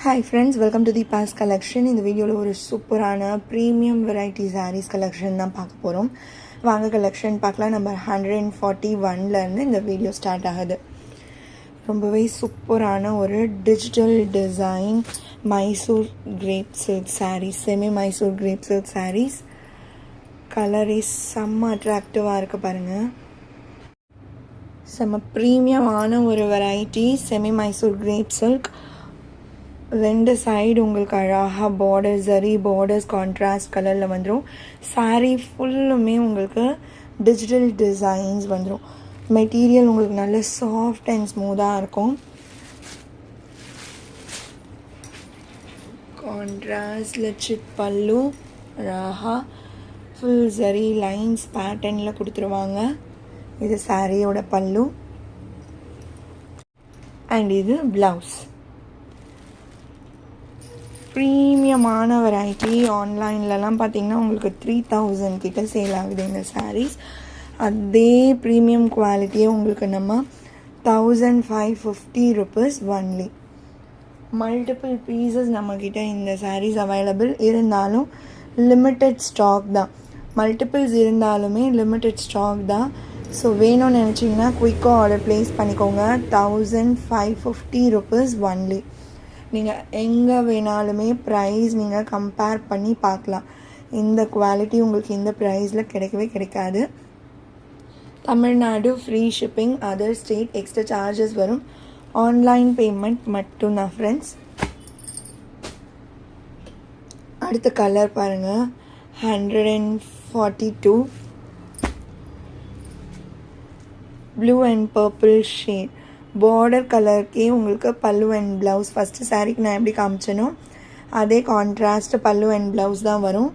Hi friends, welcome to the past collection. இந்த வீடியோவில் ஒரு சூப்பரான ப்ரீமியம் வெரைட்டி சாரீஸ் கலெக்ஷன் தான் பார்க்க போகிறோம். வாங்க கலெக்ஷன் பார்க்கலாம். நம்பர் 141லேருந்து இந்த வீடியோ ஸ்டார்ட் ஆகுது. ரொம்பவே சூப்பரான ஒரு digital design Mysore crepe silk saris, semi Mysore crepe silk saris. கலரே செம்ம அட்ராக்டிவாக இருக்குது பாருங்கள். செம்ம ப்ரீமியமான ஒரு variety semi Mysore crepe silk. ரெண்டு சைடு உங்களுக்கு அழகாக பார்டர் ஜரி பார்டர்ஸ் கான்ட்ராஸ்ட் கலரில் வந்துடும். சாரீ ஃபுல்லுமே உங்களுக்கு டிஜிட்டல் டிசைன்ஸ் வந்துடும். மெட்டீரியல் உங்களுக்கு நல்ல சாஃப்ட் அண்ட் ஸ்மூத்தாக இருக்கும். கான்ட்ராஸ்டில் சிட் பல்லு அழகாக ஃபுல் ஜரி லைன்ஸ் பேட்டர்னில் கொடுத்துருவாங்க. இது சாரியோட பல்லு அண்ட் இது ப்ளவுஸ். ப்ரீமியமான வெரைட்டி. ஆன்லைன்லலாம் பார்த்திங்கன்னா உங்களுக்கு 3000 கிட்ட சேல் ஆகுது இந்த சாரீஸ். அதே ப்ரீமியம் குவாலிட்டியே உங்களுக்கு நம்ம 1550 rupees ஒன்லி. மல்டிபிள் பீசஸ் நம்மக்கிட்ட இந்த சாரீஸ் அவைலபிள் இருந்தாலும் லிமிட்டட் ஸ்டாக் தான். மல்டிபிள்ஸ் இருந்தாலுமே லிமிட்டட் ஸ்டாக் தான். ஸோ வேணும்னு நினச்சிங்கன்னா குயிக்காக ஆர்டர் ப்ளேஸ் பண்ணிக்கோங்க. 1550 rupees ஒன்லி. நீங்கள் எங்கே வேணாலுமே ப்ரைஸ் நீங்கள் கம்பேர் பண்ணி பார்க்கலாம். இந்த குவாலிட்டி உங்களுக்கு இந்த ப்ரைஸில் கிடைக்கவே கிடைக்காது. Tamil Nadu free shipping, other state extra charges வரும். ஆன்லைன் பேமெண்ட் மட்டும்தான் ஃப்ரெண்ட்ஸ். அடுத்த கலர் பாருங்கள், 142 blue and purple shade. Border கலருக்கே உங்களுக்கு பல்லு அண்ட் ப்ளவுஸ் ஃபஸ்ட்டு சாரீக்கு நான் எப்படி காமிச்சேனோ அதே கான்ட்ராஸ்ட் பல்லு அண்ட் ப்ளவுஸ் தான் வரும்.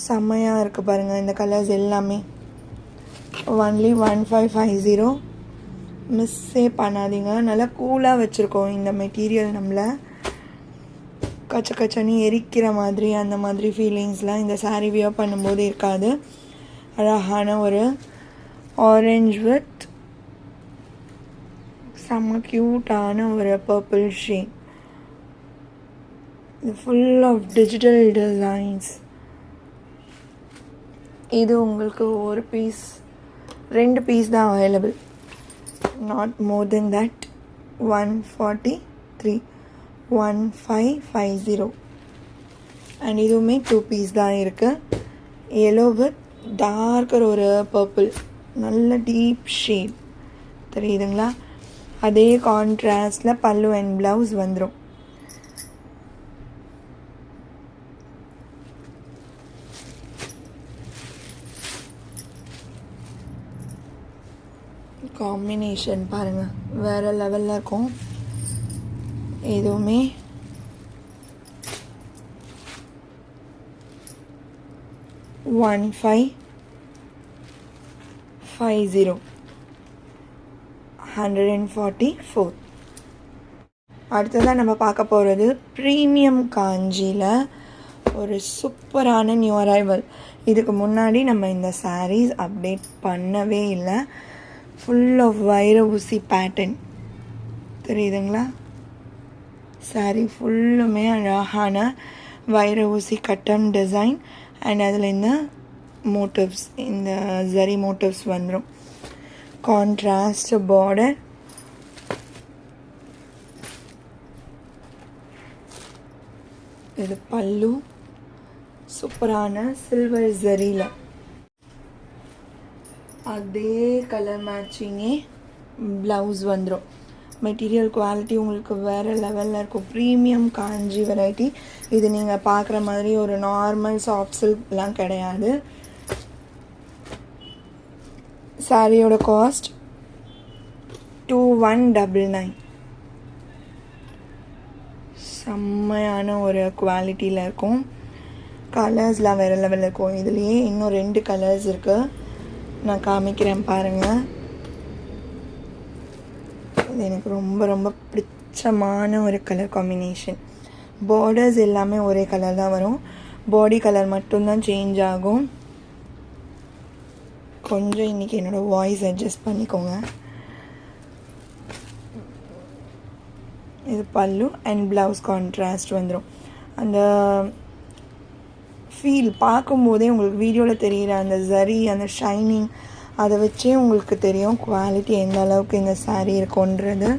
செம்மையாக இருக்குது பாருங்கள் இந்த கலர்ஸ் எல்லாமே. ஒன்லி 1550. மிஸ்ஸே பண்ணாதீங்க. நல்லா கூலாக வச்சுருக்கோம் இந்த மெட்டீரியல். நம்மளை கச்ச கச்சனி எரிக்கிற மாதிரி அந்த மாதிரி ஃபீலிங்ஸ்லாம் இந்த சாரீ வியர் பண்ணும்போது இருக்காது. அழகான ஒரு ஆரஞ்ச் வித் செம்ம க்யூட்டான ஒரு பர்பிள் ஷேட். இது ஃபுல் ஆஃப் டிஜிட்டல் டிசைன்ஸ். இது உங்களுக்கு ஒரு பீஸ் 2 பீஸ் தான் available, not more then that. 143 1550 and இதுவுமே 2 பீஸ் தான் இருக்குது. எல்லோ வித் டார்க்கர் ஒரு பர்பிள், நல்ல டீப் ஷேட் தெரியுதுங்களா. அதே கான்ட்ராஸ்டில் பல்லு அண்ட் ப்ளவுஸ் வந்துடும். காம்பினேஷன் பாருங்கள் வேறு லெவலில் இருக்கும். எதுவுமே $1550 144. அடுத்ததாக நம்ம பார்க்க போகிறது ப்ரீமியம் காஞ்சியில் ஒரு சூப்பரான நியூ அரைவல். இதுக்கு முன்னாடி நம்ம இந்த சாரீஸ் அப்டேட் பண்ணவே இல்லை. ஃபுல் ஆஃப் வைர ஊசி பேட்டர்ன் தெரியுதுங்களா. சாரீ ஃபுல்லுமே அழகான வைர ஊசி கட்டன் டிசைன் அண்ட் அதில் இந்த மோட்டிவ்ஸ், இந்த ஜரி மோட்டிவ்ஸ் வந்துடும். கான்ட்ராஸ்ட் பார்டர், இது பல்லு சூப்பரான சில்வர் ஜரியில். அதே கலர் மேட்சிங்கே ப்ளவுஸ் வந்துடும். மெட்டீரியல் குவாலிட்டி உங்களுக்கு வேறு லெவலில் இருக்கும். ப்ரீமியம் காஞ்சி வெரைட்டி. இது நீங்கள் பார்க்குற மாதிரி ஒரு நார்மல் சாஃப்ட் சில்க்லாம் கிடையாது. சாரியோட காஸ்ட் 2199. செம்மையான ஒரு குவாலிட்டியில் இருக்கும். கலர்ஸ்லாம் வேறு லெவலில் இருக்கும். இதுலேயே இன்னும் 2 கலர்ஸ் இருக்குது, நான் காமிக்கிறேன் பாருங்கள். இது எனக்கு ரொம்ப ரொம்ப பிடிச்சமான ஒரு கலர் காம்பினேஷன். பார்டர்ஸ் எல்லாமே ஒரே கலர் தான் வரும். பாடி கலர் மட்டும்தான் சேஞ்ச் ஆகும். கொஞ்சம் இன்றைக்கி என்னோடய வாய்ஸ் அட்ஜஸ்ட் பண்ணிக்கோங்க. இது பல்லு அண்ட் ப்ளவுஸ் கான்ட்ராஸ்ட் வந்துடும். அந்த ஃபீல் பார்க்கும்போதே உங்களுக்கு வீடியோவில் தெரிகிற அந்த ஜரி அந்த ஷைனிங் அதை வச்சே உங்களுக்கு தெரியும் குவாலிட்டி எந்த அளவுக்கு இந்த சாரீ இருக்குன்றது.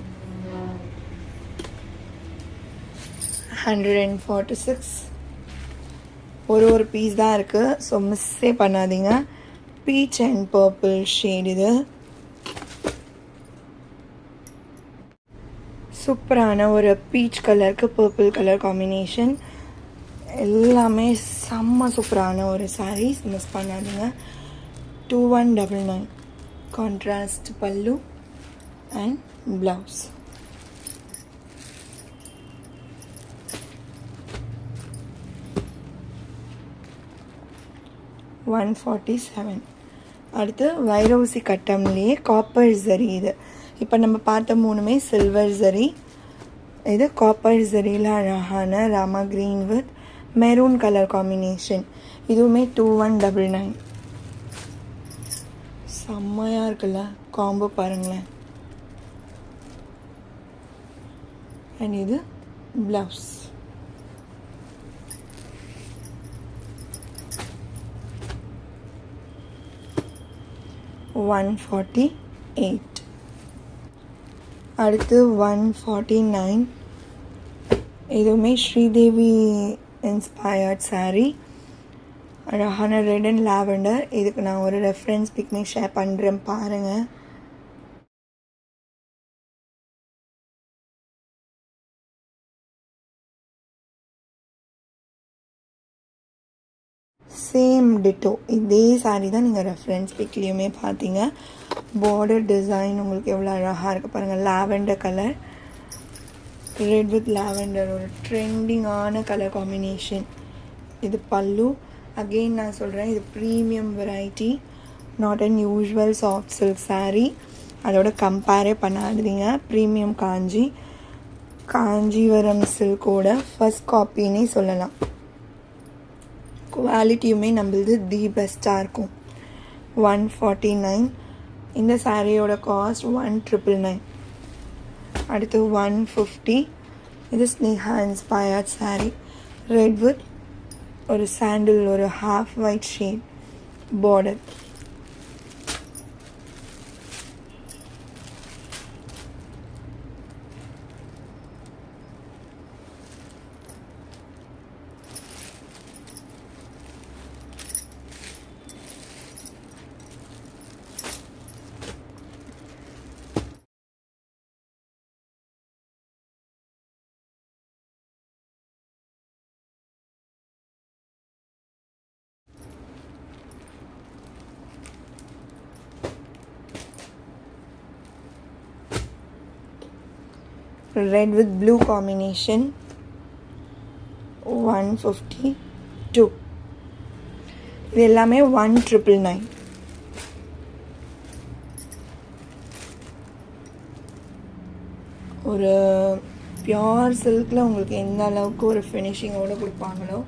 146 ஒரு பீஸ் தான் இருக்குது. ஸோ மிஸ்ஸே பண்ணாதீங்க. Beach and purple shade. இது சூப்பரான ஒரு பீச் கலருக்கு பர்பிள் கலர் காம்பினேஷன். எல்லாமே செம்ம சூப்பரான ஒரு சாரீஸ், மிஸ் பண்ணாதீங்க. 2199 கான்ட்ராஸ்ட் பல்லு அண்ட் ப்ளவுஸ். $147. அடுத்து வைரவுசி கட்டம்லேயே காப்பர் ஜரி. இது இப்போ நம்ம பார்த்த மூணுமே சில்வர் ஜரி. இது காப்பர் ஜரியில் அழகான Rama green with maroon colour combination. இதுவுமே 2199. செம்மையாக இருக்குல்ல காம்போ, பாருங்களேன். அண்ட் இது ப்ளவுஸ். $148. அடுத்து 149. இதுவுமே ஸ்ரீதேவி இன்ஸ்பயர்ட் சாரீ. அழகான ரெட் அண்ட் லாவெண்டர். இதுக்கு நான் ஒரு ரெஃபரன்ஸ் பிக்மே ஷேர் பண்ணுறேன், பாருங்கள். சேம் டிட்டோ இதே சாரீ தான் நீங்கள் ரெஃபரன்ஸ் பிக்லேயுமே பார்த்தீங்க. பார்டர் டிசைன் உங்களுக்கு எவ்வளோ அழகாக இருக்குது பாருங்கள். Lavender colour, red with lavender, ஒரு ட்ரெண்டிங்கான கலர் காம்பினேஷன். இது பல்லு. அகெயின் நான் சொல்கிறேன், இது premium variety, not an usual soft silk sari. அதோட கம்பேரே பண்ணாதீங்க. ப்ரீமியம் காஞ்சிவரம் சில்கோட ஃபர்ஸ்ட் காப்பின்னே சொல்லலாம். குவாலிட்டியுமே நம்மளது தி பெஸ்ட்டாக இருக்கும். 149. இந்த சாரியோட காஸ்ட் 1999. அடுத்து 150. இது Sneha inspired sari. Red with ஒரு சாண்டில், ஒரு half white shade border. Red with blue combination. 152. இது எல்லாமே 1999. ஒரு பியோர் சில்கில் உங்களுக்கு எந்த அளவுக்கு ஒரு ஃபினிஷிங்கோடு கொடுப்பாங்களோ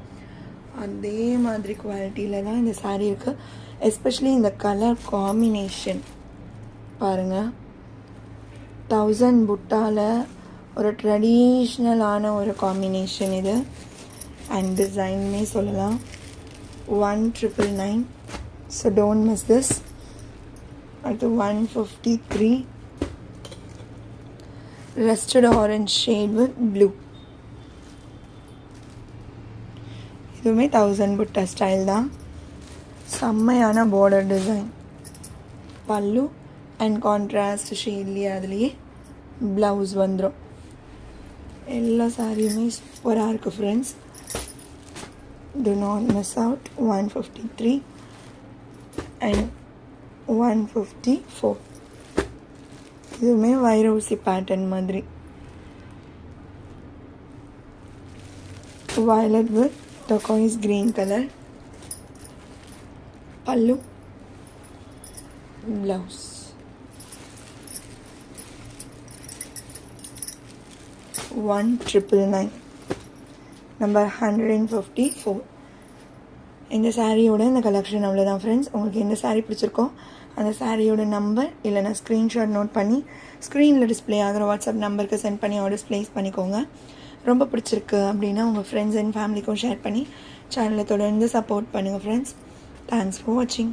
அதே மாதிரி குவாலிட்டியில் தான் இந்த சாரீ இருக்குது. எஸ்பெஷலி இந்த கலர் காம்பினேஷன் பாருங்கள். 1000 புட்டாவில் ஒரு ட்ரெடிஷ்னலான ஒரு காம்பினேஷன் இது. அண்ட் டிசைன்னே சொல்லலாம். 1999. So don't miss this. அடுத்து 153. ரஸ்டட் ஆரஞ்ச் ஷேட் வித் ப்ளூ. இதுவுமே 1000 புட்டா ஸ்டைல் தான். செம்மையான பார்டர் டிசைன். பல்லு அண்ட் கான்ட்ராஸ்ட் ஷேட்லேயே அதுலேயே ப்ளவுஸ் வந்துடும். எல்லா சாரியுமே சூப்பராக இருக்குது friends. do not miss out. 153 and 154. இதுவுமே வைரவுசி பேட்டர்ன் மாதிரி. violet with turquoise green color. pallu, blouse. 1999. Number 154. இந்த சாரியோட இந்த கலெக்ஷன் அவ்வளோதான் ஃப்ரெண்ட்ஸ். உங்களுக்கு எந்த சாரீ பிடிச்சிருக்கோ அந்த சாரியோட நம்பர் இல்லைனா ஸ்க்ரீன்ஷாட் நோட் பண்ணி ஸ்க்ரீனில் டிஸ்பிளே ஆகிற வாட்ஸ்அப் நம்பருக்கு சென்ட் பண்ணி ஆர்டர்ஸ் ப்ளேஸ் பண்ணிக்கோங்க. ரொம்ப பிடிச்சிருக்கு அப்படின்னா உங்கள் ஃப்ரெண்ட்ஸ் அண்ட் ஃபேமிலிக்கும் ஷேர் பண்ணி சேனலை தொடர்ந்து சப்போர்ட் பண்ணுங்கள் ஃப்ரெண்ட்ஸ். தேங்க்ஸ் ஃபார் வாட்சிங்.